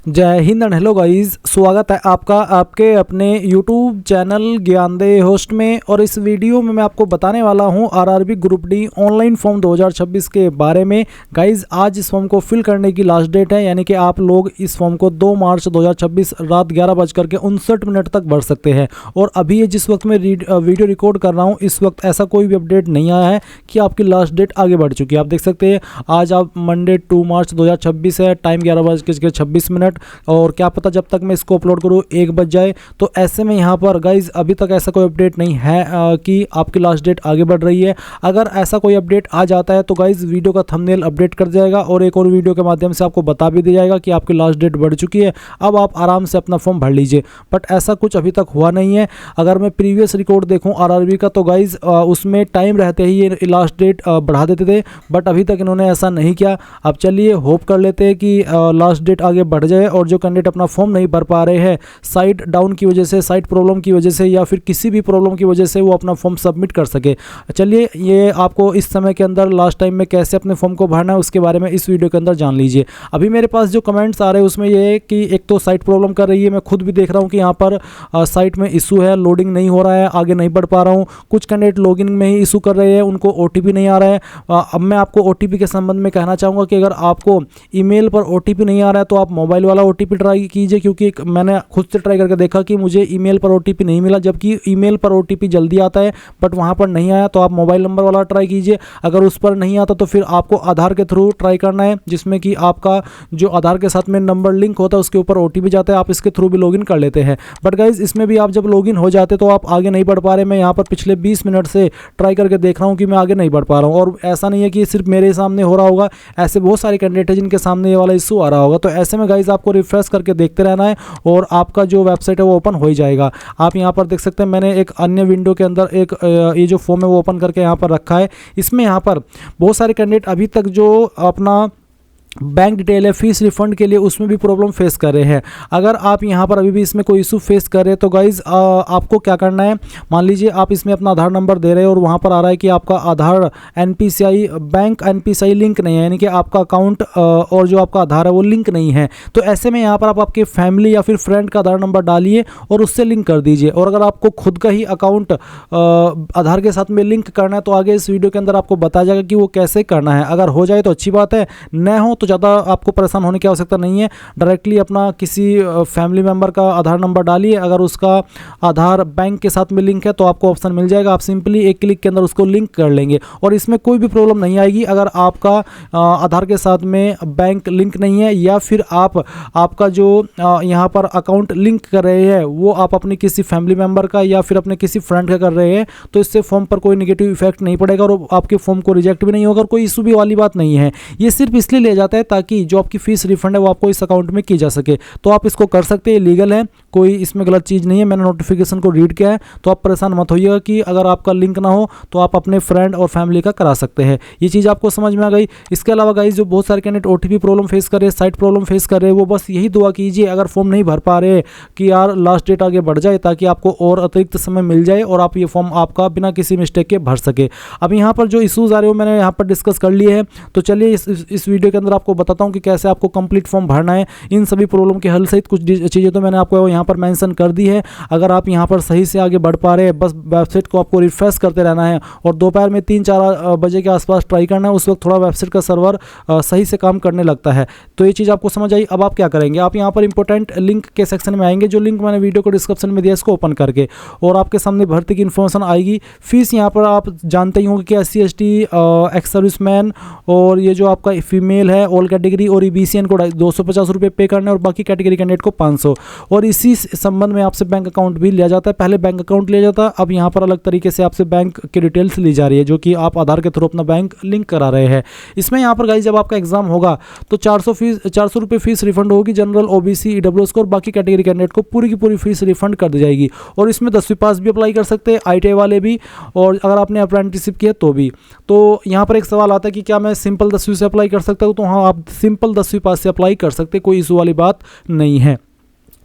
जय Hind and hello guys, स्वागत है आपका आपके अपने YouTube चैनल ज्ञानदे होस्ट में। और इस वीडियो में मैं आपको बताने वाला हूं RRB group D online form 2026 के बारे में। गाइस, आज इस फॉर्म को फिल करने की लास्ट डेट है, यानी कि आप लोग इस फॉर्म को 2 मार्च 2026 रात 11:59 तक भर सकते हैं। और अभी ये जिस वक्त मैं वीडियो रिकॉर्ड कर रहा हूँ, इस वक्त ऐसा कोई भी अपडेट नहीं आया है कि आपकी लास्ट डेट आगे बढ़ चुकी है। आप देख सकते हैं आज आप मंडे 2 मार्च 2026 है, टाइम 11:26। और क्या पता जब तक मैं इसको अपलोड करूँ 1 बज जाए। तो ऐसे में यहाँ पर गाइज अभी तक ऐसा कोई अपडेट नहीं है कि आपकी लास्ट डेट आगे बढ़ रही है। अगर ऐसा कोई अपडेट आ जाता है तो गाइज वीडियो का थंबनेल अपडेट कर जाएगा और एक और वीडियो के माध्यम से आपको बता भी दिया जाएगा कि आपकी लास्ट डेट बढ़ चुकी है, अब आप आराम से अपना फॉर्म भर लीजिए। बट ऐसा कुछ अभी तक हुआ नहीं है। अगर मैं प्रीवियस रिकॉर्ड देखूँ आरआरबी का तो गाइज उसमें टाइम रहते ही ये लास्ट डेट बढ़ा देते थे, बट अभी तक इन्होंने ऐसा नहीं किया। अब चलिए होप कर लेते हैं कि लास्ट डेट आगे बढ़ जाए और जो कैंडिडेट अपना फॉर्म नहीं भर पा रहे हैं साइट डाउन की वजह से, साइट प्रॉब्लम की वजह से या फिर किसी भी प्रॉब्लम की वजह से, वो अपना फॉर्म सबमिट कर सके। चलिए ये आपको इस समय के अंदर लास्ट टाइम में कैसे अपने फॉर्म को भरना है उसके बारे में इस वीडियो के अंदर जान लीजिए। अभी मेरे पास जो कमेंट्स आ रहे हैं उसमें ये है कि एक तो साइट प्रॉब्लम कर रही है, मैं खुद भी देख रहा हूँ कि यहाँ पर साइट में इशू है, लोडिंग नहीं हो रहा है, आगे नहीं बढ़ पा रहा हूँ। कुछ कैंडिडेट लॉगिन में ही इशू कर रहे हैं, उनको ओटीपी नहीं आ रहा है। अब मैं आपको ओटीपी के संबंध में कहना चाहूँगा कि अगर आपको ईमेल पर ओटीपी नहीं आ रहा है तो आप मोबाइल वाला ओटीपी ट्राई कीजिए, क्योंकि मैंने खुद से ट्राई करके देखा कि मुझे ईमेल पर ओटीपी नहीं मिला, जबकि ईमेल पर ओटीपी जल्दी आता है बट वहाँ पर नहीं आया। तो आप मोबाइल नंबर वाला ट्राई कीजिए। अगर उस पर नहीं आता तो फिर आपको आधार के थ्रू ट्राई करना है, जिसमें कि आपका जो आधार के साथ में नंबर लिंक होता है उसके ऊपर ओटीपी जाता है, आप इसके थ्रू भी लॉगिन कर लेते हैं। बट गाइज इसमें भी आप जब लॉगिन हो जाते तो आप आगे नहीं बढ़ पा रहे। मैं यहाँ पर पिछले 20 मिनट से ट्राई करके देख रहा हूँ कि मैं आगे नहीं बढ़ पा रहा हूँ। और ऐसा नहीं है कि सिर्फ मेरे सामने हो रहा होगा, ऐसे बहुत सारे कैंडिडेट हैं जिनके सामने ये वाला इशू आ रहा होगा। तो ऐसे में गाइज आपको रिफ्रेश करके देखते रहना है और आपका जो वेबसाइट है वो ओपन हो ही जाएगा। आप यहाँ पर देख सकते हैं मैंने एक अन्य विंडो के अंदर एक ये जो फॉर्म है वो ओपन करके यहाँ पर रखा है। इसमें यहाँ पर बहुत सारे कैंडिडेट अभी तक जो अपना बैंक डिटेल है फीस रिफंड के लिए उसमें भी प्रॉब्लम फेस कर रहे हैं। अगर आप यहाँ पर अभी भी इसमें कोई इशू फेस कर रहे हैं तो गाइज आपको क्या करना है, मान लीजिए आप इसमें अपना आधार नंबर दे रहे हैं और वहाँ पर आ रहा है कि आपका आधार एनपीसीआई बैंक एनपीसीआई लिंक नहीं है, यानी कि आपका अकाउंट और जो आपका आधार है वो लिंक नहीं है। तो ऐसे में यहाँ पर आप आपके फैमिली या फिर फ्रेंड का आधार नंबर डालिए और उससे लिंक कर दीजिए। और अगर आपको खुद का ही अकाउंट आधार के साथ में लिंक करना है तो आगे इस वीडियो के अंदर आपको बताया जाएगा कि वो कैसे करना है। अगर हो जाए तो अच्छी बात है, न हो तो ज़्यादा आपको परेशान होने की आवश्यकता नहीं है। डायरेक्टली अपना किसी फैमिली मेंबर का आधार नंबर डालिए, अगर उसका आधार बैंक के साथ में लिंक है तो आपको ऑप्शन मिल जाएगा, आप सिंपली एक क्लिक के अंदर उसको लिंक कर लेंगे और इसमें कोई भी प्रॉब्लम नहीं आएगी। अगर आपका आधार के साथ में बैंक लिंक नहीं है या फिर आपका जो यहाँ पर अकाउंट लिंक कर रहे हैं वो आप अपने किसी फैमिली मेंबर का या फिर अपने किसी फ्रेंड का कर रहे हैं, तो इससे फॉर्म पर कोई नेगेटिव इफेक्ट नहीं पड़ेगा और आपके फॉर्म को रिजेक्ट भी नहीं होगा। कोई इशू भी वाली बात नहीं है। ये सिर्फ इसलिए लिया जाता है ताकि जो आपकी फीस रिफंड है वो आपको इस अकाउंट में की जा सके। तो आप इसको कर सकते हैं, लीगल है, कोई इसमें गलत चीज़ नहीं है। मैंने नोटिफिकेशन को रीड किया है तो आप परेशान मत होइएगा कि अगर आपका लिंक ना हो तो आप अपने फ्रेंड और फैमिली का करा सकते हैं। ये चीज़ आपको समझ में आ गई। इसके अलावा गाइस जो बहुत सारे कैंडिडेट ओटीपी प्रॉब्लम फेस कर रहे हैं, साइट प्रॉब्लम फेस कर रहे हैं, वो बस यही दुआ कीजिए अगर फॉर्म नहीं भर पा रहे कि यार लास्ट डेट आगे बढ़ जाए ताकि आपको और अतिरिक्त समय मिल जाए और आप ये फॉर्म आपका बिना किसी मिस्टेक के भर सके। अब यहाँ पर जो इशूज़ आ रहे हो मैंने यहाँ पर डिस्कस कर लिए हैं, तो चलिए इस वीडियो के अंदर आपको बताता हूँ कि कैसे आपको कंप्लीट फॉर्म भरना है। इन सभी प्रॉब्लम के हल सहित कुछ चीज़ें तो मैंने आपको यहाँ पर मेंशन कर दी है। अगर आप यहाँ पर सही से आगे बढ़ पा रहे हैं, बस वेबसाइट को आपको रिफ्रेश करते रहना है और दोपहर में 3-4 बजे के आसपास ट्राई करना है, उस वक्त थोड़ा वेबसाइट का सर्वर सही से काम करने लगता है। तो ये चीज़ आपको समझ आई। अब आप क्या करेंगे, आप यहाँ पर इंपॉर्टेंट लिंक के सेक्शन में आएंगे, जो लिंक मैंने वीडियो को डिस्क्रिप्शन में दिया इसको ओपन करके, और आपके सामने भर्ती की इन्फॉर्मेशन आएगी। फीस यहाँ पर आप जानते ही होंगे कि SC/ST एक्स सर्विसमैन और ये जो आपका फीमेल है ऑल कैटेगरी और EBCN को 250 रुपये पे करने और बाकी कैटेगरी कैंडिडेट को 500। और इसी संबंध में आपसे बैंक अकाउंट भी लिया जाता है। पहले बैंक अकाउंट लिया जाता है, अब यहाँ पर अलग तरीके से आपसे बैंक की डिटेल्स ली जा रही है, जो कि आप आधार के थ्रू अपना बैंक लिंक करा रहे हैं। इसमें यहाँ पर गाइस जब आपका एग्जाम होगा तो 400 रुपये फीस रिफंड होगी जनरल, OBC, EWS को और बाकी कैटेगरी कैंडिडेट को पूरी की पूरी फीस रिफंड कर दी जाएगी। और इसमें 10वीं पास भी अप्लाई कर सकते हैं, ITI वाले भी, और अगर आपने अप्रेंटिसशिप किया तो भी। तो यहाँ पर एक सवाल आता है कि क्या मैं सिंपल 10वीं से अप्लाई कर सकता हूँ, तो हाँ आप सिंपल 10वीं पास से अप्लाई कर सकते, कोई इशू वाली बात नहीं है।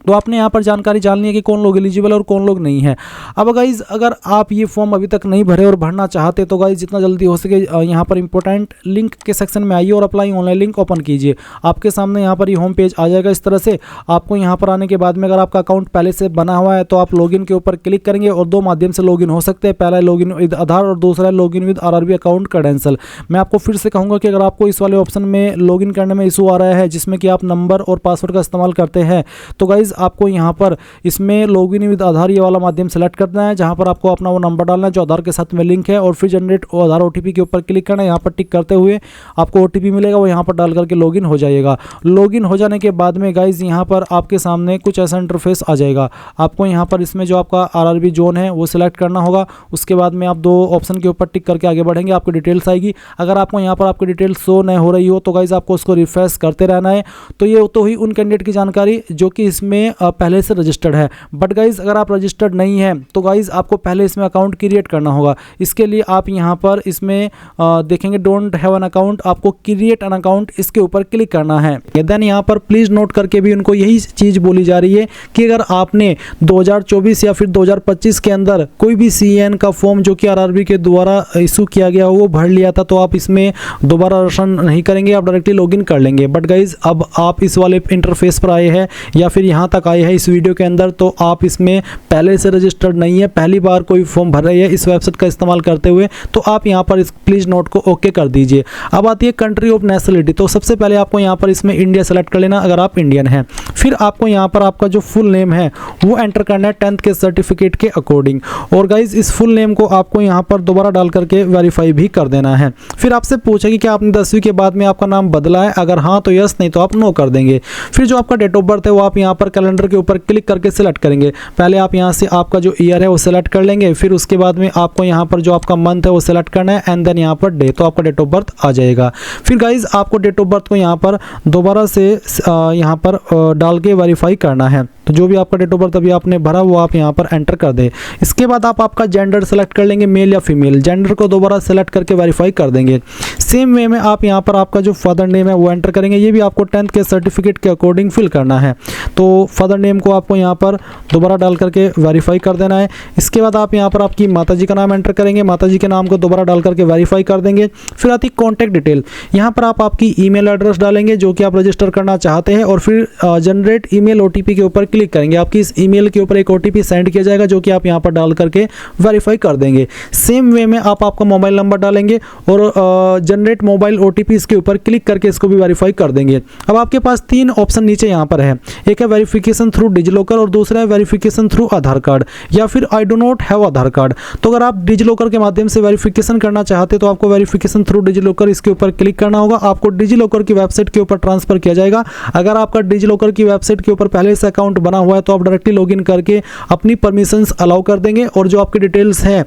तो आपने यहाँ पर जानकारी जाननी है कि कौन लोग एलिजिबल है और कौन लोग नहीं है। अब गाइज अगर आप ये फॉर्म अभी तक नहीं भरे और भरना चाहते तो गाइज जितना जल्दी हो सके यहाँ पर इंपॉर्टेंट लिंक के सेक्शन में आइए और अप्लाई ऑनलाइन लिंक ओपन कीजिए। आपके सामने यहाँ पर ये होम पेज आ जाएगा। इस तरह से आपको यहाँ पर आने के बाद में अगर आपका अकाउंट पहले से बना हुआ है तो आप लॉगिन के ऊपर क्लिक करेंगे और दो माध्यम से लॉगिन हो सकते हैं। पहला है लॉगिन विद आधार और दूसरा है login with RRB account credential. मैं आपको फिर से कहूँगा कि अगर आपको इस वाले ऑप्शन में लॉगिन करने में इशू आ रहा है जिसमें कि आप नंबर और पासवर्ड का इस्तेमाल करते हैं तो गाइज आपको यहाँ पर इसमें लॉगिन विद आधार ये वाला माध्यम सेलेक्ट करना है, जहाँ पर आपको अपना वो नंबर डालना है जो आधार के साथ में लिंक है और फिर जनरेट आधार ओटीपी के ऊपर क्लिक करना है। यहाँ पर टिक करते हुए आपको ओटीपी मिलेगा, वो यहाँ पर डाल करके लॉगिन हो जाइएगा। लॉगिन हो जाने के बाद में गाइज यहाँ पर आपके सामने कुछ ऐसा इंटरफेस आ जाएगा। आपको यहाँ पर इसमें जो आपका आरआरबी जोन है वो सिलेक्ट करना होगा। उसके बाद में आप दो ऑप्शन के ऊपर टिक करके आगे बढ़ेंगे, आपकी डिटेल्स आएगी। अगर आपको यहाँ पर आपकी डिटेल्स शो नहीं हो रही हो तो गाइज आपको उसको रिफ्रेश करते रहना है। तो ये तो हुई उन कैंडिडेट की जानकारी जो कि इसमें पहले से रजिस्टर्ड है। बट गाइज अगर आप रजिस्टर्ड नहीं है तो गाइज आपको पहले इसमें अकाउंट क्रिएट करना होगा। इसके लिए आप यहाँ पर इसमें देखेंगे डोंट हैव एन अकाउंट, आपको क्रिएट एन अकाउंट इसके ऊपर क्लिक करना है। देन यहाँ पर प्लीज नोट करके भी उनको यही चीज़ बोली जा रही है कि अगर आपने 2024 या फिर 2025 के अंदर कोई भी सीएन का फॉर्म जो कि आरआरबी के द्वारा इशू किया गया वो भर लिया था तो आप इसमें दोबारा रजिस्ट्रेशन नहीं करेंगे, आप डायरेक्टली लॉगिन कर लेंगे। बट गाइज अब आप इस वाले इंटरफेस पर आए हैं या फिर यहाँ तक आए हैं इस वीडियो के अंदर तो आप इसमें पहले से रजिस्टर्ड नहीं है, पहली बार कोई फॉर्म भर रही है इस वेबसाइट का इस्तेमाल करते हुए तो आप यहाँ पर इस प्लीज नोट को ओके कर दीजिए। अब आती है कंट्री ऑफ नेशनलिटी। तो सबसे पहले आपको यहाँ पर इसमें इंडिया सेलेक्ट कर लेना अगर आप इंडियन हैं। फिर आपको यहाँ पर आपका जो फुल नेम है वो एंटर करना है 10th के सर्टिफिकेट के अकॉर्डिंग। और गाइज इस फुल नेम को आपको यहाँ पर दोबारा डाल करके वेरीफाई भी कर देना है। फिर आपसे पूछेगी कि आपने 10वीं के बाद में आपका नाम बदला है, अगर हाँ तो यस, नहीं तो आप नो कर देंगे। फिर जो आपका डेट ऑफ बर्थ है वो आप यहाँ पर कैलेंडर के ऊपर क्लिक करके सिलेक्ट करेंगे। पहले आप यहाँ से आपका जो ईयर है वो सिलेक्ट कर लेंगे, फिर उसके बाद में आपको यहाँ पर जो आपका मंथ है वो सिलेक्ट करना है एंड देन यहाँ पर डे, तो आपका डेट ऑफ बर्थ आ जाएगा। फिर गाइज आपको डेट ऑफ बर्थ को यहाँ पर दोबारा से यहाँ पर डाल के वेरीफाई करना है। तो जो भी आपका डेट ऑफ बर्थ अभी आपने भरा वो आप यहाँ पर एंटर कर दें। इसके बाद आप आपका जेंडर सेलेक्ट कर लेंगे, मेल या फीमेल। जेंडर को दोबारा सेलेक्ट करके वेरीफाई कर देंगे। सेम वे में आप यहाँ पर आपका जो फादर नेम है वो एंटर करेंगे। ये भी आपको 10th के सर्टिफिकेट के अकॉर्डिंग फिल करना है। तो फादर नेम को आपको यहाँ पर दोबारा डाल करके वेरीफाई कर देना है। इसके बाद आप यहाँ पर आपकी माताजी का नाम एंटर करेंगे, माताजी के नाम को दोबारा डाल करके वेरीफाई कर देंगे। फिर आती कॉन्टैक्ट डिटेल। यहाँ पर आप आपकी ईमेल एड्रेस डालेंगे जो कि आप रजिस्टर करना चाहते हैं और फिर जनरेट ईमेल ओटीपी के ऊपर क्लिक करेंगे। आपकी इस ईमेल के ऊपर एक ओटीपी सेंड किया जाएगा जो कि आप यहाँ पर डाल करके वेरीफाई कर देंगे। सेम वे में आप आपका मोबाइल नंबर डालेंगे और जनरेट मोबाइल ओटीपी इसके ऊपर क्लिक करके इसको भी वेरीफाई कर देंगे। अब आपके पास तीन ऑप्शन नीचे यहाँ पर है, एक है वेरिफिकेशन थ्रू डिजिलॉकर और दूसरा है वेरिफिकेशन थ्रू आधार कार्ड या फिर I do not have Aadhaar card. तो अगर आप डिजिलॉकर के माध्यम से वेरिफिकेशन करना चाहते तो आपको वेरिफिकेशन थ्रू डिजिलॉकर इसके ऊपर क्लिक करना होगा। आपको डिजिलॉकर की वेबसाइट के ऊपर ट्रांसफर किया जाएगा। अगर आपका डिजिलॉकर की वेबसाइट के ऊपर पहले से अकाउंट बना हुआ है तो आप डायरेक्टली लॉगिन करके अपनी परमिशंस अलाउ कर देंगे और जो आपकी डिटेल्स हैं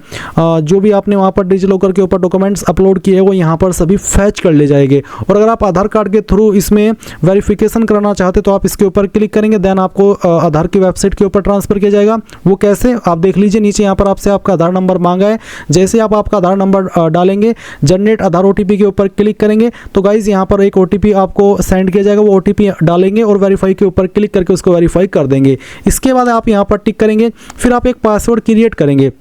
जो भी आपने वहां पर डिजिलॉकर के ऊपर डॉक्यूमेंट्स अपलोड किए वो यहाँ पर सभी फैच कर ले जाएंगे। और अगर आप आधार कार्ड के थ्रू इसमें वेरिफिकेशन कराना चाहते तो आप इसके ऊपर क्लिक करेंगे, देन आपको आधार की वेबसाइट के ऊपर ट्रांसफर किया जाएगा। वो कैसे आप देख लीजिए, नीचे यहाँ पर आपसे आपका आधार नंबर मांगा है। जैसे आप आपका आधार नंबर डालेंगे, जनरेट आधार ओटीपी के ऊपर क्लिक करेंगे तो गाइज यहाँ पर एक ओटीपी आपको सेंड किया जाएगा। वो ओटीपी डालेंगे और वेरीफाई के ऊपर क्लिक करके उसको वेरीफाई कर देंगे। इसके बाद आप यहाँ पर टिक करेंगे, फिर आप एक पासवर्ड क्रिएट करेंगे।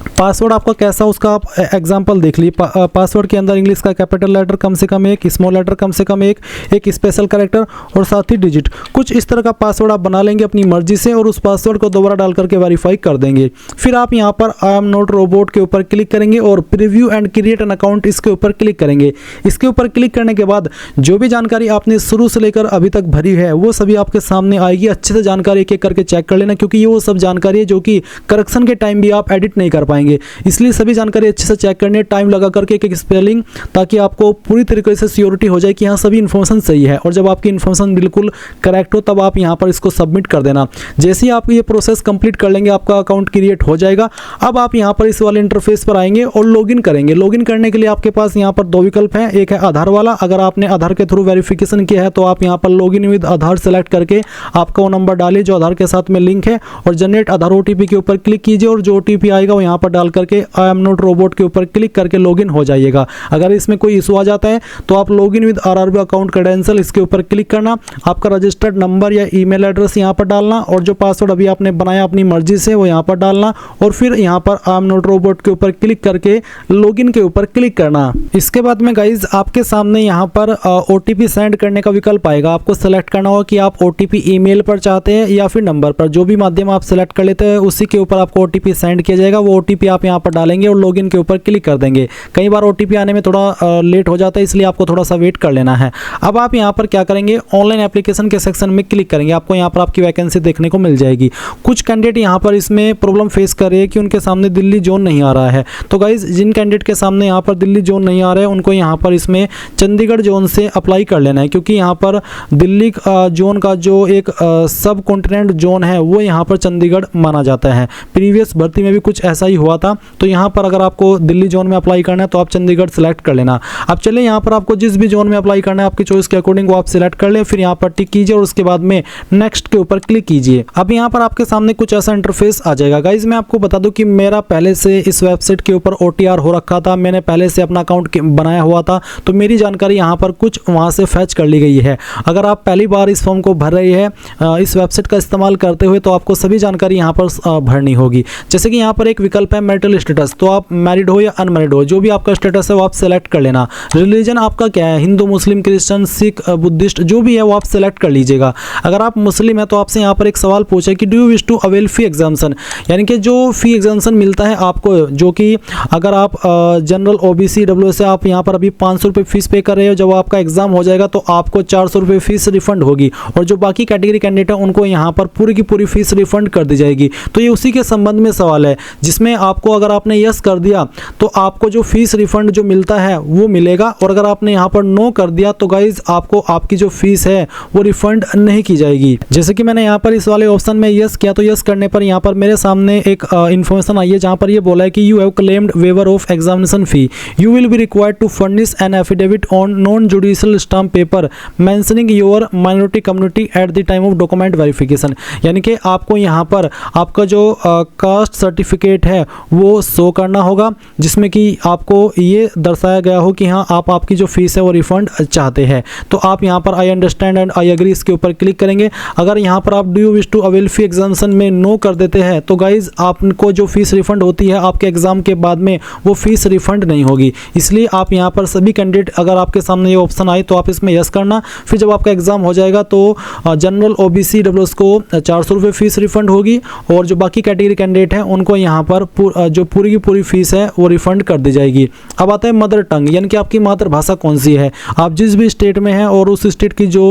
पासवर्ड आपका कैसा उसका आप एग्जांपल देख लीजिए। पासवर्ड के अंदर इंग्लिश का कैपिटल लेटर कम से कम एक, स्मॉल लेटर कम से कम एक स्पेशल कैरेक्टर और साथ ही डिजिट, कुछ इस तरह का पासवर्ड आप बना लेंगे अपनी मर्जी से और उस पासवर्ड को दोबारा डाल करके वेरीफाई कर देंगे। फिर आप यहां पर आई एम नॉट रोबोट के ऊपर क्लिक करेंगे और preview and create an account इसके ऊपर क्लिक करेंगे। इसके ऊपर क्लिक करने के बाद जो भी जानकारी आपने शुरू से लेकर अभी तक भरी है वो सभी आपके सामने आएगी। अच्छे से जानकारी एक एक करके चेक कर लेना, क्योंकि ये वो सब जानकारी है जो कि करेक्शन के टाइम भी आप एडिट नहीं कर पाएंगे, इसलिए सभी जानकारी अच्छे से चेक करनी है, टाइम लगा करके एक एक स्पेलिंग, ताकि आपको पूरी तरीके से श्योरिटी हो जाए कि यहाँ सभी इन्फॉर्मेशन सही है। और जब आपकी इन्फॉर्मेशन बिल्कुल करेक्ट हो तब आप यहाँ पर इसको सबमिट कर देना। जैसे ही आप ये प्रोसेस कंप्लीट कर लेंगे आपका अकाउंट क्रिएट हो जाएगा। अब आप यहाँ पर इस वाले इंटरफेस पर आएंगे और लॉगिन करेंगे। लॉगिन करने के लिए आपके पास यहाँ पर दो विकल्प हैं, एक है आधार वाला। अगर आपने आधार के थ्रू वेरिफिकेशन किया है तो आप यहाँ पर लॉगिन विद आधार सेलेक्ट करके आपका वो नंबर डालिए जो आधार के साथ में लिंक है और जनरेट आधार ओटीपी के ऊपर क्लिक कीजिए और जो ओटीपी आएगा वो यहाँ पर डाल करके आई एम नॉट रोबोट के ऊपर क्लिक करके लॉगिन हो जाइएगा। अगर इसमें कोई इशू आ जाता है तो आप login with RRB account credential इसके ऊपर क्लिक करना, आपका रजिस्टर्ड नंबर या ईमेल एड्रेस यहाँ पर डालना और जो पासवर्ड अभी आपने बनाया अपनी मर्जी से वो यहाँ पर डालना और फिर यहाँ पर आई एम नॉट रोबोट के ऊपर क्लिक करके लॉगिन के ऊपर क्लिक करना। इसके बाद में गाइज आपके सामने यहाँ पर OTP सेंड करने का विकल्प आएगा। आपको सेलेक्ट करना होगा कि आप OTP ईमेल पर चाहते हैं या फिर नंबर पर, जो भी माध्यम आप सेलेक्ट कर लेते हैं उसी के ऊपर आपको OTP सेंड किया जाएगा। वो OTP आप यहाँ पर डालेंगे और लॉगिन के ऊपर क्लिक कर देंगे। कई बार OTP आने में थोड़ा लेट हो जाता है, इसलिए आपको थोड़ा सा वेट कर लेना है। अब आप यहाँ पर क्या करेंगे, ऑनलाइन एप्लीकेशन के सेक्शन में क्लिक करेंगे। आपको यहाँ पर आपकी वैकेंसी देखने को मिल जाएगी। कुछ कैंडिडेट यहाँ पर इसमें प्रॉब्लम फेस कर रहे हैं कि उनके सामने दिल्ली जोन नहीं आ रहा है। तो गाइज जिन कैंडिडेट के सामने यहाँ पर दिल्ली जोन नहीं आ रहा है उनको यहाँ पर इसमें चंडीगढ़ जोन से अप्लाई कर लेना है, क्योंकि यहाँ पर दिल्ली जोन का जो एक सब कॉन्टिनेंट जोन है वो यहाँ पर चंडीगढ़ माना जाता है। प्रीवियस भर्ती में भी कुछ ऐसा ही हुआ था। तो यहाँ पर अगर आपको दिल्ली जोन में अप्लाई करना है तो आप चंडीगढ़ सेलेक्ट कर लेना। अब चलिए यहाँ पर आपको जिस भी जोन में अप्लाई करना है आपकी चॉइस के अकॉर्डिंग वो आप सिलेक्ट कर ले, फिर यहाँ पर टिक कीजिए और उसके बाद में नेक्स्ट के ऊपर क्लिक कीजिए। अब यहाँ पर आपके सामने कुछ ऐसा इंटरफेस आ जाएगा। गाइज मैं आपको बता दूं कि मेरा पहले से इस वेबसाइट के ऊपर OTR हो रखा था, मैंने पहले से अपना अकाउंट बनाया हुआ था, तो मेरी जानकारी यहाँ पर कुछ वहाँ से फैच कर ली गई है। अगर आप पहली बार इस फॉर्म को भर रहे हैं इस वेबसाइट का इस्तेमाल करते हुए तो आपको सभी जानकारी यहाँ पर भरनी होगी। जैसे कि यहाँ पर एक विकल्प है मैरिटल स्टेटस, तो आप मैरिड हो या अनमैरिड हो, जो भी आपका स्टेटस है वो आप सेलेक्ट कर लेना। रिलीजन आपका क्या है, हिंदू, मुस्लिम, क्रिश्चियन, सिख, बुद्धिस्ट, जो भी है वो आप सेलेक्ट कर लीजिएगा। अगर आप मुस्लिम है तो आपसे यहाँ पर एक सवाल पूछा कि do you wish to avail fee exemption, यानी कि जो फी एग्जाम्शन मिलता है आपको, जो कि अगर आप जनरल OBC EWS से आप यहाँ पर अभी 500 रुपये फीस पे कर रहे हो, जब आपका एग्जाम हो जाएगा तो आपको 400 रुपये फीस रिफंड होगी और जो बाकी कैटेगरी कैंडिडेट है उनको यहाँ पर पूरी की पूरी फीस रिफंड कर दी जाएगी। तो ये उसी के संबंध में सवाल है, जिसमें आपको अगर आपने यस कर दिया तो आपको जो फीस रिफंड जो मिलता है वो मिलेगा, और अगर आपने यहाँ पर नो कर दिया तो गाइज आपको आपकी जो फीस है वो रिफंड नहीं की जाएगी। जैसे कि मैंने यहाँ पर इस वाले ऑप्शन में यस किया, तो यस करने पर यहाँ पर मेरे सामने एक इन्फॉर्मेशन आई है जहाँ पर ये बोला है कि you have claimed waiver of examination fee, you will be required to furnish an affidavit on non judicial stamp paper mentioning your minority community at the time of document verification, यानी कि आपको यहाँ पर आपका जो कास्ट सर्टिफिकेट है वो show करना होगा, जिसमें कि आपको ये दर्शाया गया हो कि हाँ आप आपकी जो फीस है वो रिफंड चाहते हैं। तो आप यहाँ पर I understand and I agree इसके ऊपर क्लिक करेंगे। अगर यहाँ पर आप do you wish to avail fee examination में नो कर देते हैं तो गाइज आपको जो फीस रिफंड होती है आपके एग्जाम के बाद में वो फीस रिफंड नहीं होगी। इसलिए आप यहाँ पर सभी कैंडिडेट अगर आपके सामने ये ऑप्शन आए तो आप इसमें यस करना। फिर जब आपका एग्जाम हो जाएगा तो जनरल OBC EWS को 400 रुपये फीस रिफंड होगी और जो बाकी कैटेगरी कैंडिडेट हैं उनको यहाँ पर जो पूरी की पूरी फीस है वो रिफंड कर दी जाएगी। अब आता है मदर टंग, यानी कि आपकी मातृभाषा कौन सी है। आप जिस भी स्टेट में हैं और उस स्टेट की जो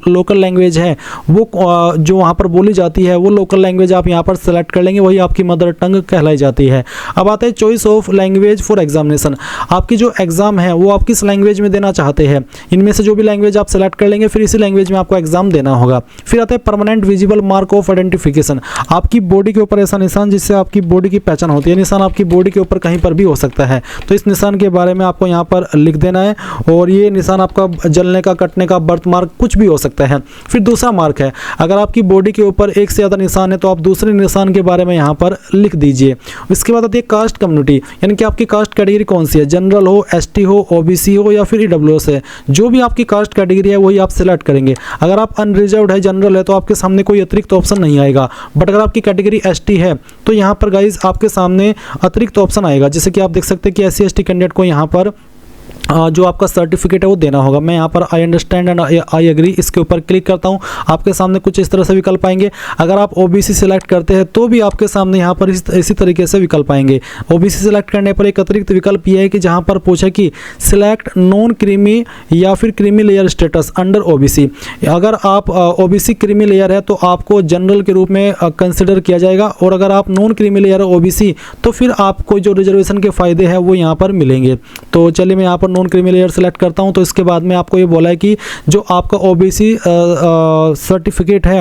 लोकल लैंग्वेज है वो जो वहाँ पर बोली जाती है वो लोकल लैंग्वेज आप यहाँ पर सेलेक्ट कर लेंगे, वही आपकी मदर टंग कहलाई जाती है। अब आता है choice of language for examination, आपकी जो एग्जाम है वो आप किस लैंग्वेज में देना चाहते हैं। इनमें से जो भी लैंग्वेज आप सेलेक्ट कर लेंगे फिर इसी लैंग्वेज में आपको एग्जाम देना होगा। फिर आता है permanent visible mark of identification, आपकी बॉडी के ऊपर ऐसा निशान जिससे आपकी बॉडी की पहचान होती है। निशान आपकी बॉडी के ऊपर कहीं पर भी हो सकता है, तो इस निशान के बारे में आपको यहाँ पर लिख देना है और ये निशान आपका जलने का, कटने का, बर्थ मार्क कुछ भी हो सकता है। फिर दूसरा मार्क है, अगर आपकी बॉडी के ऊपर एक से ज़्यादा निशान है तो आप दूसरे निशान के बारे में यहाँ पर लिख दीजिए। इसके बाद आती है कास्ट कम्युनिटी, यानी कि आपकी कास्ट कैटेगरी कौन सी है, जनरल हो, ST हो, OBC हो या फिर EWS है। जो भी आपकी कास्ट कैटेगरी है वही आप सेलेक्ट करेंगे। अगर आप अनरिजर्व्ड है, जनरल है, तो आपके सामने कोई अतिरिक्त ऑप्शन नहीं आएगा। बट अगर आपकी कैटेगरी ST है तो यहाँ पर गाइज आपके सामने अतिरिक्त ऑप्शन आएगा, जैसे कि आप देख सकते हैं कि SC ST कैंडिडेट को यहाँ पर जो आपका सर्टिफिकेट है वो देना होगा। मैं यहाँ पर I understand and I agree इसके ऊपर क्लिक करता हूँ। आपके सामने कुछ इस तरह से विकल्प आएंगे। अगर आप OBC सिलेक्ट करते हैं तो भी आपके सामने यहाँ पर इसी तरीके से विकल्प आएंगे। OBC सिलेक्ट करने पर एक अतिरिक्त विकल्प ये है कि जहाँ पर पूछा कि सिलेक्ट नॉन क्रीमी या फिर creamy layer status under OBC। अगर आप OBC क्रीमी लेयर है तो आपको जनरल के रूप में कंसिडर किया जाएगा, और अगर आप नॉन क्रीमी लेयर OBC तो फिर आपको जो रिजर्वेशन के फ़ायदे हैं वो यहाँ पर मिलेंगे। तो चलिए मैं यहाँ पर नॉन क्रीमी लेयर सेलेक्ट करता हूँ तो इसके बाद में आपको ये बोला है कि जो आपका ओबीसी सर्टिफिकेट है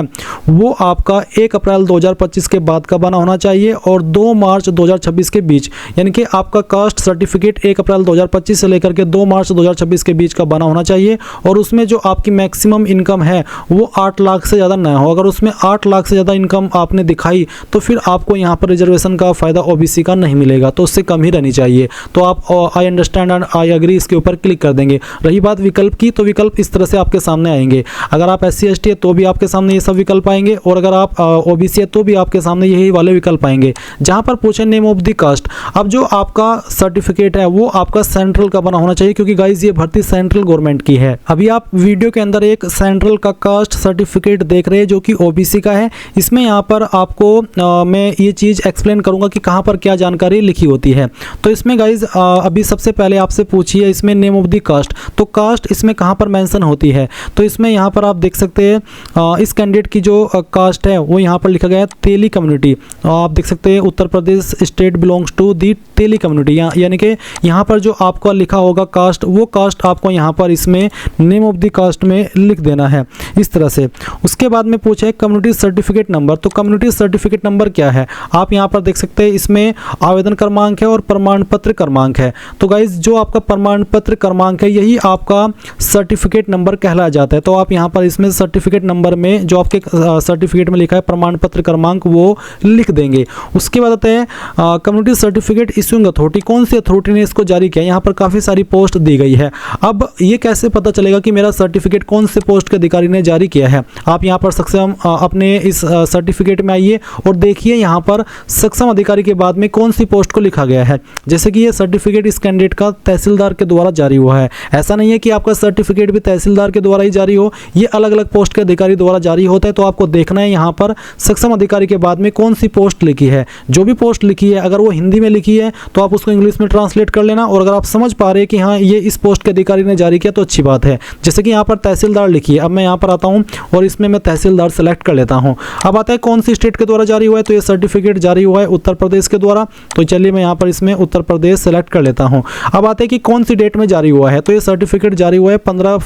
वो आपका 1 अप्रैल 2025 के बाद का बना होना चाहिए और 2 मार्च 2026 के बीच, यानी कि आपका कास्ट सर्टिफिकेट 1 अप्रैल 2025 से लेकर के 2 मार्च 2026 के बीच का बना होना चाहिए और उसमें जो आपकी मैक्सिमम इनकम है वो 8 लाख से ज़्यादा ना हो। अगर उसमें 8 लाख से ज़्यादा इनकम आपने दिखाई तो फिर आपको यहाँ पर रिजर्वेशन का फ़ायदा ओबीसी का नहीं मिलेगा, तो उससे कम ही रहनी चाहिए। तो आप I understand and I agree इसके ऊपर क्लिक कर देंगे। रही बात विकल्प की, तो विकल्प इस तरह से आपके सामने आएंगे। अगर आप SC ST है तो भी आपके सामने ये सब विकल्प आएंगे और अगर आप ओबीसी है तो भी आपके सामने यही वाले विकल्प आएंगे। जहाँ पर पूछे नेम ऑफ द कास्ट, अब जो आपका सर्टिफिकेट है वो आपका सेंट्रल का बना होना चाहिए क्योंकि गाइज ये भर्ती सेंट्रल गवर्नमेंट की है। अभी आप वीडियो के अंदर एक सेंट्रल का कास्ट सर्टिफिकेट देख रहे हैं जो कि ओबीसी का है। इसमें यहाँ पर आपको मैं ये चीज़ एक्सप्लेन करूँगा कि कहाँ पर क्या जानकारी लिखी होती है। तो इसमें गाइज अभी सबसे पहले आपसे पूछिए इसमें नेम ऑफ द कास्ट, तो कास्ट इसमें कहाँ पर मेंशन होती है। तो इसमें यहाँ पर आप देख सकते हैं इस कैंडिडेट की जो कास्ट है वो यहाँ पर लिखा गया है तेली कम्युनिटी। आप देख सकते हैं Uttar Pradesh state belongs to the Teli community, यानी कि यहाँ पर जो आपका लिखा होगा कास्ट वो कास्ट आपको यहाँ पर इसमें नेम ऑफ द कास्ट में लिख देना है इस तरह से। उसके बाद में पूछा है कम्युनिटी सर्टिफिकेट नंबर, तो कम्युनिटी सर्टिफिकेट नंबर क्या है आप यहाँ पर देख सकते हैं इसमें आवेदन क्रमांक है और प्रमाण पत्र क्रमांक है। तो गाइज जो आपका प्रमाण पत्र क्रमांक है यही आपका सर्टिफिकेट नंबर कहलाया जाता है। तो आप यहाँ पर इसमें सर्टिफिकेट नंबर में जो आपके सर्टिफिकेट में लिखा है प्रमाण पत्र क्रमांक वो लिख देंगे। उसके बाद आते हैं कम्युनिटी सर्टिफिकेट इश्यूइंग अथॉरिटी, कौन सी अथॉरिटी ने इसको जारी किया। यहाँ पर काफ़ी सारी पोस्ट दी गई है। अब ये कैसे पता चलेगा कि मेरा सर्टिफिकेट कौन से पोस्ट के अधिकारी ने जारी किया है। आप यहाँ पर सक्षम अपने इस सर्टिफिकेट में आइए और देखिए यहाँ पर सक्षम अधिकारी के बाद में कौन सी पोस्ट को लिखा गया है। जैसे कि ये सर्टिफिकेट इस कैंडिडेट का तहसीलदार के द्वारा जारी हुआ है। ऐसा नहीं है कि आपका सर्टिफिकेट भी तहसीलदार के द्वारा ही जारी हो, ये अलग अलग पोस्ट के अधिकारी द्वारा जारी होता है। तो आपको देखना है यहाँ पर सक्षम अधिकारी के बाद में कौन सी पोस्ट लिखी है। जो भी पोस्ट लिखी है अगर वो हिंदी में लिखी है तो आप उसको इंग्लिश में ट्रांसलेट कर लेना, और अगर आप समझ पा रहे हैं कि हाँ ये इस पोस्ट के अधिकारी ने जारी किया तो अच्छी बात है। जैसे कि यहाँ पर तहसीलदार लिखी है, अब मैं यहाँ पर आता हूँ और इसमें मैं तहसीलदार सेलेक्ट कर लेता हूँ। अब आता है कौन सी स्टेट के द्वारा जारी हुआ है, तो ये सर्टिफिकेट जारी हुआ है उत्तर प्रदेश के द्वारा। तो चलिए मैं यहाँ पर इसमें उत्तर प्रदेश सेलेक्ट कर लेता हूँ। अब आते हैं कि कौन सी डेट में जारी हुआ है, तो ये सर्टिफिकेट जारी हुआ है 15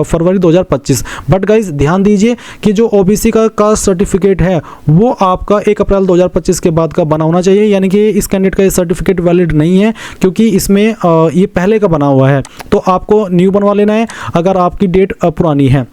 फरवरी 2025। बट गाइज ध्यान दीजिए कि जो ओबीसी का कास्ट सर्टिफिकेट है वो आपका 1 अप्रैल 2025 के बाद का बना होना चाहिए, यानी कि इस कैंडिडेट का ये सर्टिफिकेट वैलिड नहीं है क्योंकि इसमें ये पहले का बना हुआ है। तो आपको न्यू बनवा लेना है अगर आपकी डेट पुरानी है।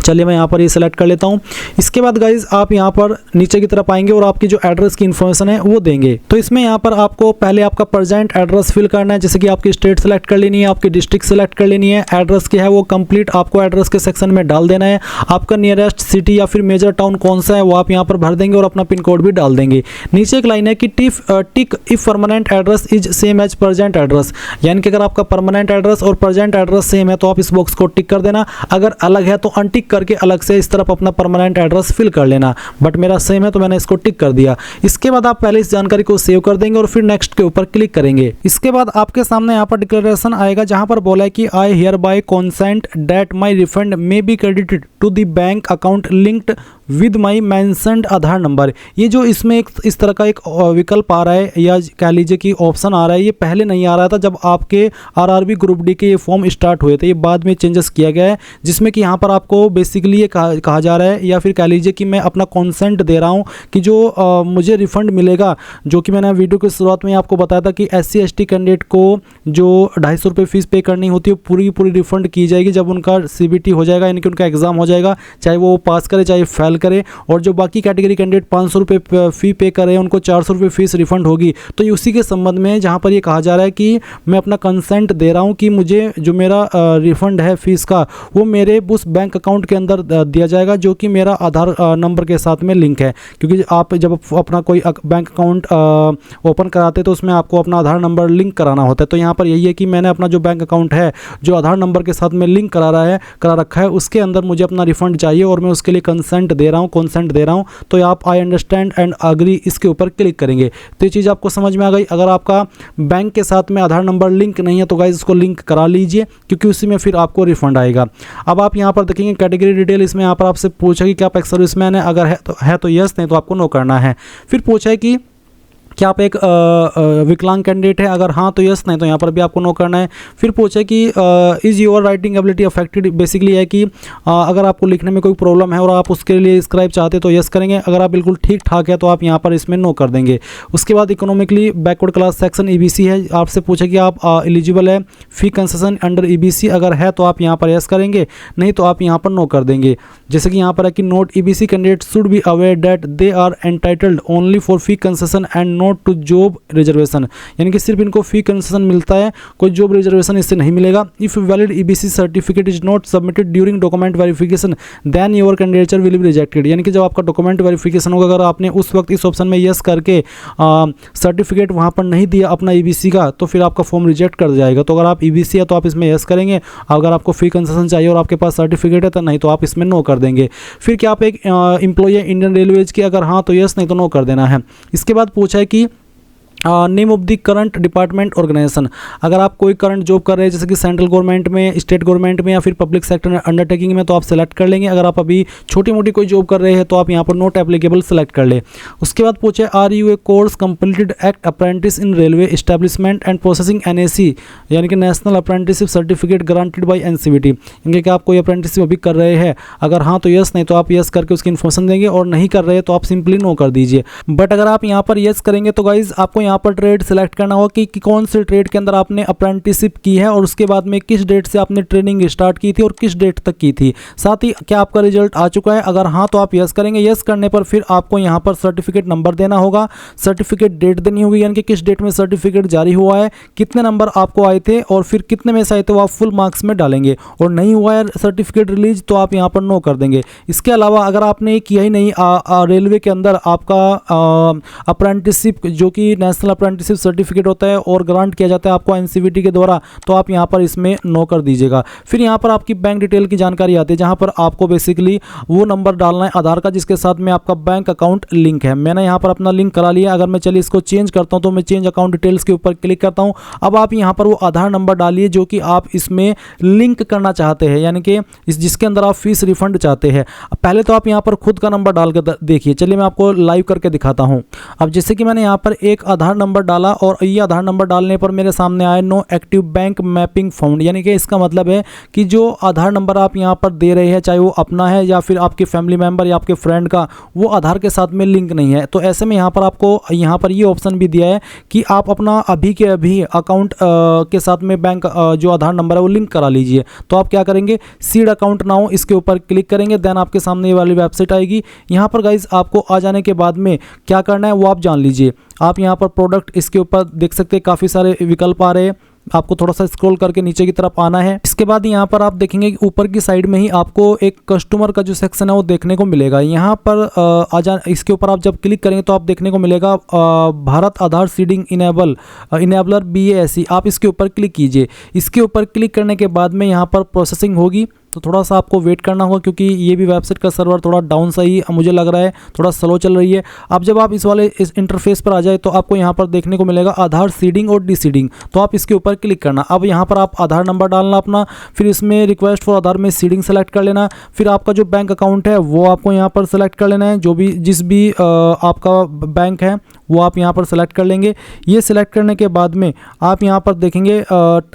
चलिए मैं यहाँ पर ये सेलेक्ट कर लेता हूँ। इसके बाद गाइज आप यहाँ पर नीचे की तरफ आएंगे और आपकी जो एड्रेस की इन्फॉर्मेशन है वो देंगे। तो इसमें यहाँ पर आपको पहले आपका प्रेजेंट एड्रेस फिल करना है, जैसे कि आपकी स्टेट सेलेक्ट कर लेनी है, आपकी डिस्ट्रिक्ट सेलेक्ट कर लेनी है, एड्रेस क्या है वो कंप्लीट आपको एड्रेस के सेक्शन में डाल देना है। आपका नियरेस्ट सिटी या फिर मेजर टाउन कौन सा है वो आप यहाँ पर भर देंगे और अपना पिन कोड भी डाल देंगे। नीचे एक लाइन है कि tick if permanent address is same as present address, यानी कि अगर आपका परमानेंट एड्रेस और प्रेजेंट एड्रेस सेम है तो आप इस बॉक्स को टिक कर देना, अगर अलग है तो अनटिक करके अलग से इस तरफ अपना परमानेंट एड्रेस फिल कर लेना। बट मेरा सेम है तो मैंने इसको टिक कर दिया। इसके बाद आप पहले इस जानकारी को सेव कर देंगे और फिर नेक्स्ट के ऊपर क्लिक करेंगे। इसके बाद आपके सामने यहाँ पर डिक्लेरेशन आएगा जहां पर बोला है कि I hereby consent that my refund may be credited to the bank account linked with my mentioned Aadhaar number. ये जो इसमें एक इस तरह का एक विकल्प आ रहा है या कह लीजिए कि ऑप्शन आ रहा है, ये पहले नहीं आ रहा था जब आपके आरआरबी ग्रुप डी के ये फॉर्म स्टार्ट हुए थे। ये बाद में चेंजेस किया गया है जिसमें कि यहाँ पर आपको बेसिकली ये कहा जा रहा है या फिर कह लीजिए कि मैं अपना कॉन्सेंट दे रहा हूँ कि जो मुझे रिफंड मिलेगा, जो कि मैंने वीडियो की शुरुआत में आपको बताया था कि SC ST कैंडिडेट को जो 250 रुपये फीस पे करनी होती है पूरी पूरी रिफंड की जाएगी जब उनका CBT हो जाएगा, यानी कि उनका एग्जाम हो जाएगा, चाहे वो पास करे चाहे फेल करे। और जो बाकी कैटेगरी कैंडिडेट 500 रुपये फ़ी पे कर रहे हैं उनको 400 रुपये फीस रिफंड होगी। तो ये उसी के संबंध में जहाँ पर ये कहा जा रहा है कि मैं अपना कंसेंट दे रहा हूँ कि मुझे जो मेरा रिफंड है फीस का वो मेरे उस बैंक अकाउंट के अंदर दिया जाएगा जो कि मेरा आधार नंबर के साथ में लिंक है। क्योंकि आप जब अपना कोई बैंक अकाउंट ओपन कराते तो उसमें आपको अपना आधार नंबर लिंक कराना होता है। तो यहाँ पर यही है कि मैंने अपना जो बैंक अकाउंट है जो आधार नंबर के साथ में लिंक करा रखा है उसके अंदर मुझे अपना रिफंड चाहिए और मैं उसके लिए कंसेंट दे रहा हूँ। तो आप आई अंडरस्टैंड एंड अग्री इसके ऊपर क्लिक करेंगे। तो ये चीज़ आपको समझ में आ गई। अगर आपका बैंक के साथ में आधार नंबर लिंक नहीं है तो गाइस इसको लिंक करा लीजिए क्योंकि उसी में फिर आपको रिफंड आएगा। अब आप यहाँ पर देखेंगे कैटेगरी डिटेल, इसमें यहाँ पर आपसे पूछा कि क्या आप एक्स सर्विसमैन है, अगर है तो यस, नहीं तो आपको नो करना है। फिर पूछा है कि क्या आप एक विकलांग कैंडिडेट है, अगर हाँ तो यस, नहीं तो यहाँ पर भी आपको नो करना है। फिर पूछे कि is your writing ability affected, basically है कि अगर आपको लिखने में कोई प्रॉब्लम है और आप उसके लिए स्क्राइब चाहते हैं तो यस करेंगे, अगर आप बिल्कुल ठीक ठाक है तो आप यहाँ पर इसमें नो कर देंगे। उसके बाद economically backward class section EBC है, आपसे पूछे कि आप एलिजिबल है फी कंसेशन अंडर ईबीसी, अगर है तो आप यहाँ पर यस करेंगे, नहीं तो आप यहाँ पर नो कर देंगे। जैसे कि यहाँ पर है कि note EBC candidate should be aware that they are entitled only for fee concession and not to job reservation, यानी कि सिर्फ इनको फी कंसेशन मिलता है, कोई जॉब रिजर्वेशन इससे नहीं मिलेगा। If valid EBC certificate is not submitted during document verification then your candidature will be rejected, यानी कि जब आपका डॉक्यूमेंट वेरिफिकेशन होगा, अगर आपने उस वक्त इस ऑप्शन में यस करके सर्टिफिकेट वहाँ पर नहीं दिया अपना ईबीसी का, तो फिर आपका फॉर्म रिजेक्ट कर जाएगा। तो अगर आप ईबीसी है तो आप इसमें यस करेंगे, अगर आपको फी कंसेशन चाहिए और आपके पास सर्टिफिकेट है तो नहीं तो आप इसमें नो कर देंगे। फिर क्या आप एक एम्प्लॉय है इंडियन रेलवेज की, अगर हाँ तो यस, नहीं तो नो कर देना है। इसके बाद पूछा है कि name of the current department organization, अगर आप कोई करंट जॉब कर रहे हैं जैसे कि सेंट्रल गवर्नमेंट में, स्टेट गवर्नमेंट में या फिर पब्लिक सेक्टर अंडरटेकिंग में, तो आप सेलेक्ट कर लेंगे। अगर आप अभी छोटी मोटी कोई जॉब कर रहे हैं तो आप यहाँ पर नॉट एप्लीकेबल सेलेक्ट कर ले। उसके बाद पूछे are you a course completed act apprentice in railway establishment and processing NAC, यानी कि national apprenticeship certificate granted by NCVT, यानी कि आप कोई अप्रेंटिसशिप अभी कर रहे हैं, अगर हाँ तो यस, नहीं तो आप यस करके उसकी इन्फॉर्मेशन देंगे, और नहीं कर रहे तो आप सिंपली नो कर दीजिए। बट अगर आप यहाँ पर यस करेंगे तो गाइज आपको यहाँ पर ट्रेड सेलेक्ट करना होगा कि कौन से ट्रेड के अंदर आपने अप्रेंटिसशिप की है और उसके बाद में किस डेट से आपने ट्रेनिंग स्टार्ट की थी और किस डेट तक की थी, साथ ही क्या आपका रिजल्ट आ चुका है। अगर हाँ तो आप यस करेंगे, यस करने पर फिर आपको यहाँ पर सर्टिफिकेट नंबर देना होगा, सर्टिफिकेट डेट देनी होगी, यानी कि किस डेट में सर्टिफिकेट जारी हुआ है, कितने नंबर आपको आए थे और फिर कितने में से आए थे वो आप फुल मार्क्स में डालेंगे, और नहीं हुआ है सर्टिफिकेट रिलीज तो आप यहाँ पर नो कर देंगे। इसके अलावा अगर आपने किया ही नहीं रेलवे के अंदर आपका अप्रेंटिसशिप जो कि नेशनल अप्रेंटिसशिप सर्टिफिकेट होता है और ग्रांट किया जाता है आपको एनसीवीटी के द्वारा, तो आप यहाँ पर इसमें नो कर दीजिएगा। फिर यहाँ पर आपकी बैंक डिटेल की जानकारी आती है, जहाँ पर आपको बेसिकली वो नंबर डालना है आधार का जिसके साथ में आपका बैंक अकाउंट लिंक है। मैंने यहाँ पर अपना लिंक करा लिया। अगर मैं चलिए इसको चेंज करता हूँ तो मैं चेंज अकाउंट डिटेल्स के ऊपर क्लिक करता हूँ। अब आप यहाँ पर वो आधार नंबर डालिए जो कि आप इसमें लिंक करना चाहते हैं, यानी कि जिसके अंदर आप फीस रिफंड चाहते हैं। पहले तो आप यहाँ पर खुद का नंबर डाल कर देखिए, चलिए मैं आपको लाइव करके दिखाता हूँ। अब जैसे कि मैंने यहाँ पर एक आधार नंबर डाला और ये आधार नंबर डालने पर मेरे सामने आया no active bank mapping found, यानी कि इसका मतलब है कि जो आधार नंबर आप यहाँ पर दे रहे हैं, चाहे वो अपना है या फिर आपके फैमिली मेंबर या आपके फ्रेंड का, वो आधार के साथ में लिंक नहीं है। तो ऐसे में यहाँ पर आपको यहाँ पर ये ऑप्शन भी दिया है कि आप अपना अभी के अभी अकाउंट के साथ में बैंक जो आधार नंबर है वो लिंक करा लीजिए। तो आप क्या करेंगे, सीड अकाउंट नाउ इसके ऊपर क्लिक करेंगे, देन आपके सामने ये वाली वेबसाइट आएगी। यहाँ पर गाइज आपको आ जाने के बाद में क्या करना है वो आप जान लीजिए। आप यहाँ पर प्रोडक्ट इसके ऊपर देख सकते हैं, काफ़ी सारे विकल्प आ रहे हैं, आपको थोड़ा सा स्क्रॉल करके नीचे की तरफ आना है। इसके बाद यहाँ पर आप देखेंगे कि ऊपर की साइड में ही आपको एक कस्टमर का जो सेक्शन है वो देखने को मिलेगा। यहाँ पर इसके ऊपर आप जब क्लिक करेंगे तो आप देखने को मिलेगा भारत आधार सीडिंग इनेबलर BASE, आप इसके ऊपर क्लिक कीजिए। इसके ऊपर क्लिक करने के बाद में यहाँ पर प्रोसेसिंग होगी, तो थोड़ा सा आपको वेट करना होगा क्योंकि ये भी वेबसाइट का सर्वर थोड़ा डाउन सा ही मुझे लग रहा है, थोड़ा स्लो चल रही है। अब जब आप इस इंटरफेस पर आ जाए तो आपको यहाँ पर देखने को मिलेगा आधार सीडिंग और डीसीडिंग, तो आप इसके ऊपर क्लिक करना। अब यहाँ पर आप आधार नंबर डालना अपना, फिर इसमें रिक्वेस्ट फॉर आधार में सीडिंग सेलेक्ट कर लेना, फिर आपका जो बैंक अकाउंट है वो आपको यहाँ पर सेलेक्ट कर लेना है, जो भी जिस भी आपका बैंक है वो आप यहाँ पर सेलेक्ट कर लेंगे। ये सिलेक्ट करने के बाद में आप यहाँ पर देखेंगे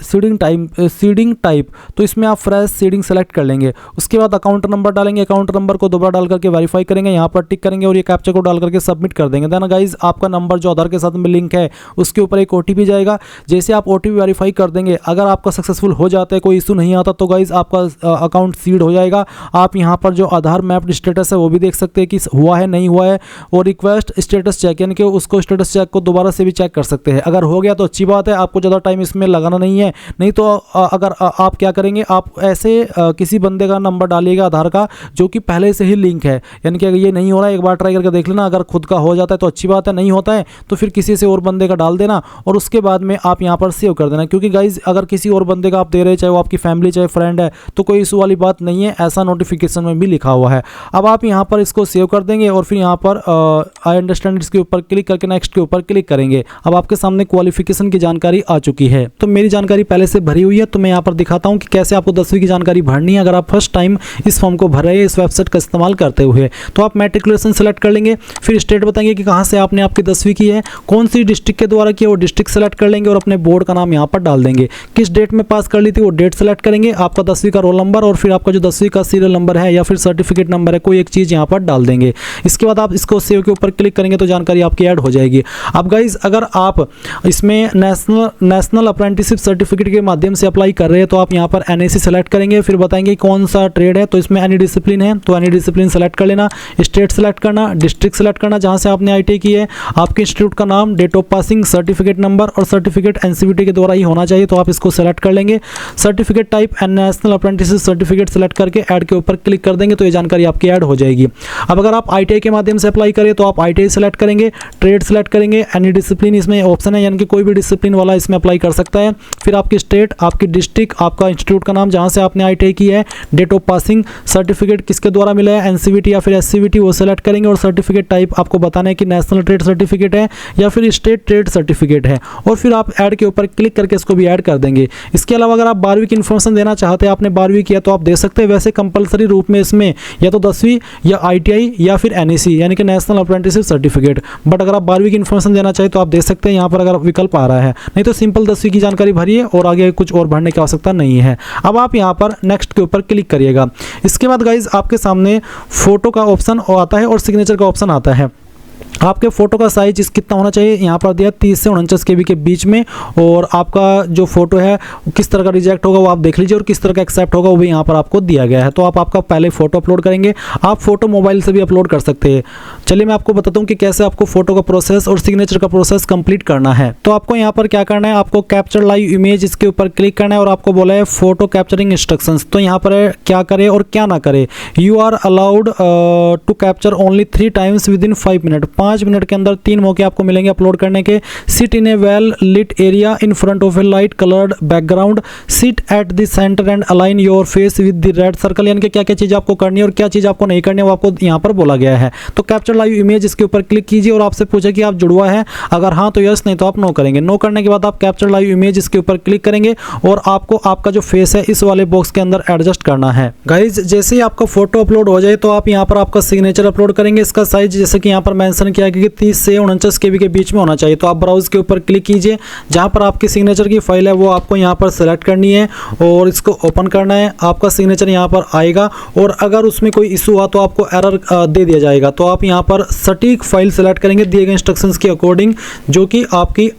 सीडिंग टाइप, तो इसमें आप फ्रेश सीडिंग सेलेक्ट कर लेंगे। उसके बाद अकाउंट नंबर डालेंगे, अकाउंट नंबर को दोबारा डाल करके वेरीफाई करेंगे, यहाँ पर टिक करेंगे और ये कैप्चा को डाल करके सबमिट कर देंगे। देन गाइज आपका नंबर जो आधार के साथ में लिंक है उसके ऊपर एक OTP जाएगा। जैसे आप OTP वेरीफाई कर देंगे, अगर आपका सक्सेसफुल हो जाता है, कोई इशू नहीं आता, तो गाइज आपका अकाउंट सीड हो जाएगा। आप यहाँ पर जो आधार मैप्ड स्टेटस है वो भी देख सकते हैं कि हुआ है नहीं हुआ है, और रिक्वेस्ट स्टेटस चेक यानी कि उसको स्टेटस चेक को दोबारा से भी चेक कर सकते हैं। अगर हो गया तो अच्छी बात है, आपको ज़्यादा टाइम इसमें लगाना नहीं है। नहीं तो अगर आप क्या करेंगे, आप ऐसे किसी बंदे का नंबर डालिएगा आधार का जो कि पहले से ही लिंक है, यानी कि अगर ये नहीं हो रहा है एक बार ट्राई करके देख लेना, अगर खुद का हो जाता है तो अच्छी बात है, नहीं होता है तो फिर किसी से और बंदे का डाल देना और उसके बाद में आप यहाँ पर सेव कर देना। क्योंकि गाइज अगर किसी और बंदे का आप दे रहे हैं, चाहे वो आपकी फैमिली चाहे फ्रेंड है, तो कोई इशू वाली बात नहीं है, ऐसा नोटिफिकेशन में भी लिखा हुआ है। अब आप यहाँ पर इसको सेव कर देंगे और फिर यहाँ पर आई अंडरस्टैंड इसके ऊपर क्लिक करके नेक्स्ट के ऊपर क्लिक करेंगे। अब आपके सामने क्वालिफिकेशन की जानकारी आ चुकी है। तो मेरी जानकारी पहले से भरी हुई है, तो मैं यहाँ पर दिखाता हूँ कि कैसे आपको 10वीं की जानकारी भरनी भरनी है अगर आप फर्स्ट टाइम इस फॉर्म को भर रहे हैं इस वेबसाइट का इस्तेमाल करते हुए। तो आप मैट्रिकुलेशन सेलेक्ट कर लेंगे, फिर स्टेट बताएंगे कि कहाँ से आपने आपकी 10वीं की है, कौन सी डिस्ट्रिक्ट के द्वारा की है वो डिस्ट्रिक्ट सेलेक्ट कर लेंगे और अपने बोर्ड का नाम यहाँ पर डाल देंगे। किस डेट में पास कर ली थी वो डेट सेलेक्ट करेंगे, आपका 10वीं का रोल नंबर और फिर आपका जो 10वीं का सीरियल नंबर है या फिर सर्टिफिकेट नंबर है कोई एक चीज़ यहाँ पर डाल देंगे। इसके बाद आप इसको सेव के ऊपर क्लिक करेंगे तो जानकारी आपकी ऐड हो जाएगी। अब गाइज अगर आप इसमें नेशनल अप्रेंटिसशिप सर्टिफिकेट के माध्यम से अप्लाई कर रहे हैं तो आप यहाँ पर NAC सेलेक्ट करेंगे, फिर बताएंगे कौन सा ट्रेड है, तो इसमें एनी डिसिप्लिन है तो एनी डिसिप्लिन सेलेक्ट कर लेना, स्टेट सेलेक्ट करना, डिस्ट्रिक्ट सेलेक्ट करना जहाँ से आपने ITI की है, आपके इंस्टीट्यूट का नाम, date of passing, certificate number और सर्टिफिकेट NCVT के द्वारा ही होना चाहिए तो आप इसको सेलेक्ट कर लेंगे। Certificate type national apprenticeship certificate select करके ऐड के ऊपर क्लिक कर देंगे तो ये जानकारी आपकी ऐड हो जाएगी। अब अगर आप ITI के माध्यम से अप्लाई करें तो आप ITI सेलेक्ट करेंगे, ट्रेड सेलेक्ट करेंगे, एनी डिसिप्लिन इसमें ऑप्शन है यानी कि कोई भी डिसिप्लिन वाला इसमें अप्लाई कर सकता है, फिर आपकी स्टेट, आपकी डिस्ट्रिक्ट, आपका इंस्टीट्यूट का नाम जहाँ से आपने ITI की है, डेट ऑफ पासिंग, सर्टिफिकेट किसके द्वारा मिला है NCVT या फिर SCVT वो सेलेक्ट करेंगे और सर्टिफिकेट टाइप आपको बताना है कि नेशनल ट्रेड सर्टिफिकेट है या फिर स्टेट ट्रेड सर्टिफिकेट है और फिर आप ऐड के ऊपर क्लिक करके इसको भी ऐड कर देंगे। इसके अलावा अगर आप 12वीं की इन्फॉर्मेशन देना चाहते हैं, आपने 12वीं किया तो आप दे सकते हैं, वैसे कंपलसरी रूप में इसमें या तो 10वीं या ITI या फिर NAC यानी कि नेशनल अप्रेंटिसशिप सर्टिफिकेट, बट अगर आप 12वीं की इन्फॉर्मेशन देना चाहें तो आप दे सकते हैं यहाँ पर अगर विकल्प आ रहा है, नहीं तो सिंपल 10वीं की जानकारी भरिए और आगे कुछ और भरने की आवश्यकता नहीं है। अब आप यहाँ पर नेक्स्ट के ऊपर क्लिक करिएगा। इसके बाद गाइज आपके सामने फोटो का ऑप्शन आता है और सिग्नेचर का ऑप्शन आता है। आपके फ़ोटो का साइज कितना होना चाहिए यहाँ पर दिया 30 से 49 KB के बीच में, और आपका जो फोटो है किस तरह का रिजेक्ट होगा वो आप देख लीजिए और किस तरह का एक्सेप्ट होगा वो भी यहाँ पर आपको दिया गया है। तो आप आपका पहले फ़ोटो अपलोड करेंगे, आप फ़ोटो मोबाइल से भी अपलोड कर सकते हैं। चलिए मैं आपको बताता हूँ कि कैसे आपको फ़ोटो का प्रोसेस और सिग्नेचर का प्रोसेस कंप्लीट करना है। तो आपको यहाँ पर क्या करना है, आपको कैप्चर लाइव इमेज इसके ऊपर क्लिक करना है और आपको बोला है फोटो कैप्चरिंग इंस्ट्रक्शंस। तो यहाँ पर क्या करें और क्या ना करें। You are allowed to capture only 3 times within 5 minute. 5 minute के अंदर 3 मौके आपको मिलेंगे अपलोड करने के। Sit in a well lit area in front of a light coloured background, sit at the centre and align your face with the red circle. यानी कि क्या क्या चीज़ आपको करनी है और क्या चीज़ आपको नहीं करनी है वो आपको यहाँ पर बोला गया है। तो कैप्चर लाइव इमेज इसके ऊपर क्लिक कीजिए और आपसे पूछे कि आप जुड़वा है, अगर हाँ तो यस, नहीं तो आप नो करेंगे। नो करने के बाद आप कैप्चर लाइव इमेज इसके ऊपर क्लिक करेंगे और आपको आपका जो फेस है इस वाले बॉक्स के अंदर एडजस्ट करना है। गाइज जैसे ही आपका फोटो अपलोड हो जाए तो आप यहाँ पर आपका सिग्नेचर अपलोड करेंगे। इसका साइज जैसे कि यहाँ पर मेंशन किया गया कि 30 से 49 KB के बीच में होना चाहिए। तो आप ब्राउज के ऊपर क्लिक कीजिए, जहाँ पर आपकी सिग्नेचर की फाइल है वो आपको यहाँ पर सेलेक्ट करनी है और इसको ओपन करना है। आपका सिग्नेचर यहाँ पर आएगा और अगर उसमें कोई इशू हुआ तो आपको एरर दे दिया जाएगा। तो आप यहाँ पर सटीक फाइल सेलेक्ट करेंगे दिए गए इंस्ट्रक्शंस के अकॉर्डिंग, जो कि आपकी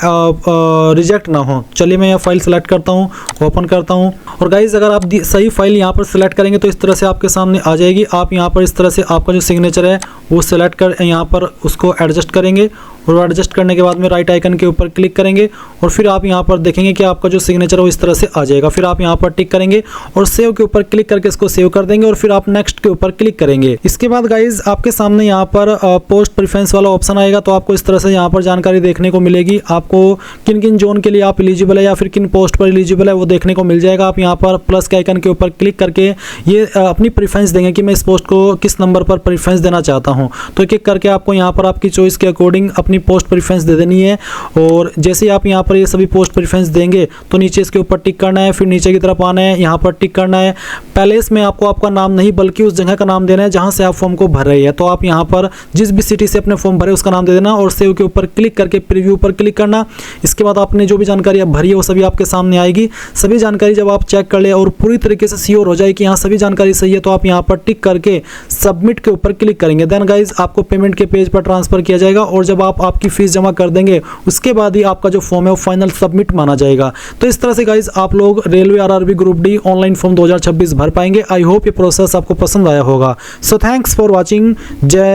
रिजेक्ट ना हो। चलिए मैं यह फाइल सेलेक्ट करता हूँ, ओपन करता हूँ। और गाइज अगर आप सही फाइल यहाँ पर सेलेक्ट करेंगे तो इस तरह से आपके सामने आ जाएगी। आप यहाँ पर इस तरह से आपका जो सिग्नेचर है वो सेलेक्ट कर यहाँ पर उसको एडजस्ट करेंगे और एडजस्ट करने के बाद में राइट आइकन के ऊपर क्लिक करेंगे और फिर आप यहाँ पर देखेंगे कि आपका जो सिग्नेचर है वो इस तरह से आ जाएगा। फिर आप यहाँ पर टिक करेंगे और सेव के ऊपर क्लिक करके इसको सेव कर देंगे और फिर आप नेक्स्ट के ऊपर क्लिक करेंगे। इसके बाद गाइज आपके सामने यहाँ पर पोस्ट प्रेफरेंस वाला ऑप्शन आएगा। तो आपको इस तरह से यहाँ पर जानकारी देखने को मिलेगी, आपको किन किन जोन के लिए आप एलिजिबल है या फिर किन पोस्ट पर एलिजिबल है वो देखने को मिल जाएगा। आप यहाँ पर प्लस के आइकन के ऊपर क्लिक करके ये अपनी प्रेफरेंस देंगे कि मैं इस पोस्ट को किस नंबर पर प्रेफरेंस देना चाहता हूँ। तो एक एक करके आपको यहाँ पर आपकी चॉइस के अकॉर्डिंग अपनी पोस्ट प्रेफरेंस दे देनी है। और जैसे ही आप यहाँ पर ये सभी पोस्ट प्रेफरेंस देंगे तो नीचे इसके ऊपर टिक करना है, फिर नीचे की तरफ आना है, यहाँ पर टिक करना है। पहले इसमें आपको आपका नाम नहीं बल्कि उस जगह का नाम देना है जहाँ से आप फॉर्म को भर रहे हैं। तो आप यहाँ पर जिस भी सिटी से अपने फॉर्म भरे उसका नाम दे देना और सेव के ऊपर क्लिक करके प्रीव्यू पर क्लिक करना। इसके बाद आपने जो भी जानकारी आप भरी है वो सभी आपके सामने आएगी। सभी जानकारी जब आप चेक कर ले और पूरी तरीके से श्योर हो जाए कि यहाँ सभी जानकारी सही है तो आप यहाँ पर टिक करके सबमिट के ऊपर क्लिक करेंगे। देन गाइज आपको पेमेंट के पेज पर ट्रांसफर किया जाएगा और जब आप आपकी फीस जमा कर देंगे उसके बाद ही आपका जो फॉर्म है वो फाइनल सबमिट माना जाएगा। तो इस तरह से गाइज आप लोग railway RRB group D online form 2026 भर पाएंगे। आई होप ये प्रोसेस आपको पसंद आया होगा। So thanks for watching. जय